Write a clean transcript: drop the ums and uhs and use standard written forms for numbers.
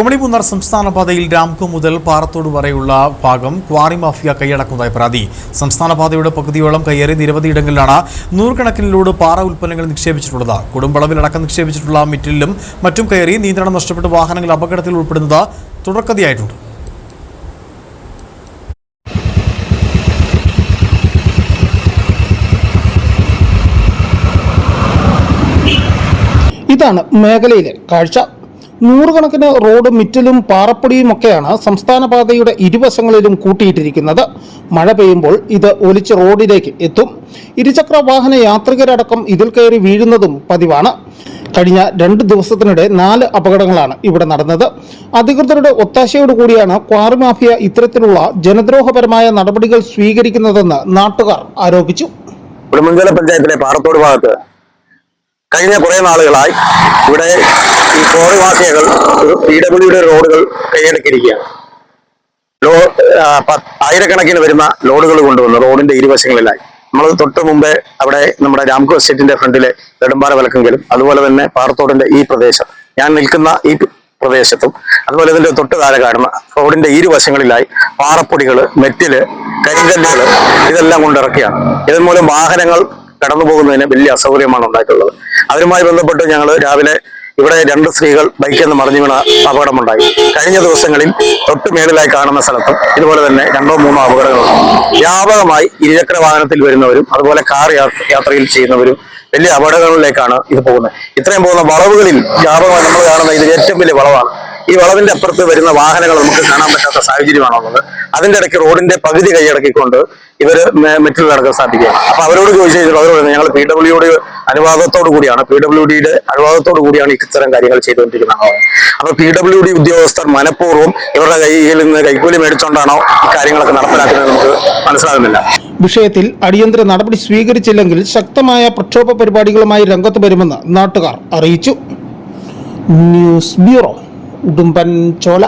കുമളിമുന്നാർ സംസ്ഥാന പാതയിൽ രാംകോ മുതൽ പാറത്തോട് വരെയുള്ള ഭാഗം ക്വാറി മാഫിയ കൈയടക്കുന്നതായി പരാതി. സംസ്ഥാന പാതയുടെ പകുതിയോളം കയ്യേറി നിരവധി ഇടങ്ങളിലാണ് നൂറുകണക്കിന് ലോഡ് പാറ ഉൽപ്പന്നങ്ങൾ നിക്ഷേപിച്ചിട്ടുള്ളത്. കൊടുമ്പളവിലടക്കം നിക്ഷേപിച്ചിട്ടുള്ള മിറ്റിലും മറ്റും കയറി നിയന്ത്രണം നഷ്ടപ്പെട്ട് വാഹനങ്ങൾ അപകടത്തിൽ ഉൾപ്പെടുന്നത് തുടർക്കഥയായിട്ടുണ്ട്. ഇതാണ് മേഖലയിലെ കാഴ്ച. നൂറുകണക്കിന് റോഡ് മിറ്റലും പാറപ്പൊടിയുമൊക്കെയാണ് സംസ്ഥാന പാതയുടെ ഇരുവശങ്ങളിലും കൂട്ടിയിട്ടിരിക്കുന്നത്. മഴ പെയ്യുമ്പോൾ ഇത് ഒലിച്ച് റോഡിലേക്ക് എത്തും. ഇരുചക്ര വാഹന യാത്രികരടക്കം ഇതിൽ കയറി വീഴുന്നതും പതിവാണ്. കഴിഞ്ഞ 2 ദിവസത്തിനിടെ 4 അപകടങ്ങളാണ് ഇവിടെ നടന്നത്. അധികൃതരുടെ ഒത്താശയോടുകൂടിയാണ് ക്വാറി മാഫിയ ഇത്തരത്തിലുള്ള ജനദ്രോഹപരമായ നടപടികൾ സ്വീകരിക്കുന്നതെന്ന് നാട്ടുകാർ ആരോപിച്ചു. ഉടുമ്പൻചോല പഞ്ചായത്തിലെ പാറത്തോട് ഭാഗത്ത് കഴിഞ്ഞ കുറെ നാളുകളായി ഇവിടെ ഈ ക്വാറി മാഫിയകൾ PWD റോഡുകൾ കൈയടക്കിയിരിക്കുകയാണ്. ആയിരക്കണക്കിന് വരുന്ന ലോഡുകൾ കൊണ്ടുവന്ന് റോഡിന്റെ ഇരുവശങ്ങളിലായി. നമ്മൾ തൊട്ട് മുമ്പേ അവിടെ നമ്മുടെ രാംകോ എസ്റ്റേറ്റിന്റെ ഫ്രണ്ടിലെ നെടുമ്പാറ വിലക്കെങ്കിലും അതുപോലെ തന്നെ പാറത്തോടിന്റെ ഈ പ്രദേശം, ഞാൻ നിൽക്കുന്ന ഈ പ്രദേശത്തും അതുപോലെ ഇതിന്റെ തൊട്ട് താഴെ കാണുന്ന റോഡിന്റെ ഇരുവശങ്ങളിലായി പാറപ്പൊടികള്, മെറ്റില്, കരിങ്കല്ലുകള് ഇതെല്ലാം കൊണ്ടിറക്കിയാണ്. ഇതുമൂലം വാഹനങ്ങൾ കടന്നു പോകുന്നതിന് വലിയ അസൗകര്യമാണ് ഉണ്ടായിട്ടുള്ളത്. അതിനുമായി ബന്ധപ്പെട്ട് ഞങ്ങൾ രാവിലെ ഇവിടെ 2 സ്ത്രീകൾ ബൈക്കിൽ നിന്ന് മറിഞ്ഞു വീണ അപകടമുണ്ടായി. കഴിഞ്ഞ ദിവസങ്ങളിൽ തൊട്ട് മേളിലായി കാണുന്ന സ്ഥലത്തും ഇതുപോലെ തന്നെ 2 or 3 അപകടങ്ങളുണ്ട്. വ്യാപകമായി ഇരുചക്ര വാഹനത്തിൽ വരുന്നവരും അതുപോലെ കാർ യാത്രയിൽ ചെയ്യുന്നവരും വലിയ അപകടങ്ങളിലേക്കാണ് ഇത് പോകുന്നത്. ഇത്രയും പോകുന്ന വളവുകളിൽ വ്യാപകമായി നമ്മൾ കാണുന്ന ഇത് ഏറ്റവും വലിയ വളവാണ്. ഈ വളവിന്റെ അപ്പുറത്ത് വരുന്ന വാഹനങ്ങൾ നമുക്ക് കാണാൻ പറ്റാത്ത സാഹചര്യമാണുള്ളത്. അതിന്റെ ഇടയ്ക്ക് റോഡിന്റെ പകുതി കൈയടക്കിക്കൊണ്ട് ഇവര് മെറ്റിൽ നടക്കാൻ സാധിക്കുകയാണ്. അപ്പൊ അവരോട് ചോദിച്ചാൽ അവരോട് ഞങ്ങൾ PWD അനുവാദത്തോടു കൂടിയാണ് ഇത്തരം കാര്യങ്ങൾ ചെയ്തുകൊണ്ടിരിക്കുന്നത്. അപ്പൊ PWD ഉദ്യോഗസ്ഥർ മനഃപൂർവ്വം ഇവരുടെ കയ്യിൽ നിന്ന് കൈക്കൂലി മേടിച്ചുകൊണ്ടാണോ കാര്യങ്ങളൊക്കെ നടപ്പിലാക്കുന്നത് നമുക്ക് മനസ്സിലാകുന്നില്ല. വിഷയത്തിൽ അടിയന്തര നടപടി സ്വീകരിച്ചില്ലെങ്കിൽ ശക്തമായ പ്രക്ഷോഭ പരിപാടികളുമായി രംഗത്ത് വരുമെന്ന് നാട്ടുകാർ അറിയിച്ചു. News bureau, Udumbanchola.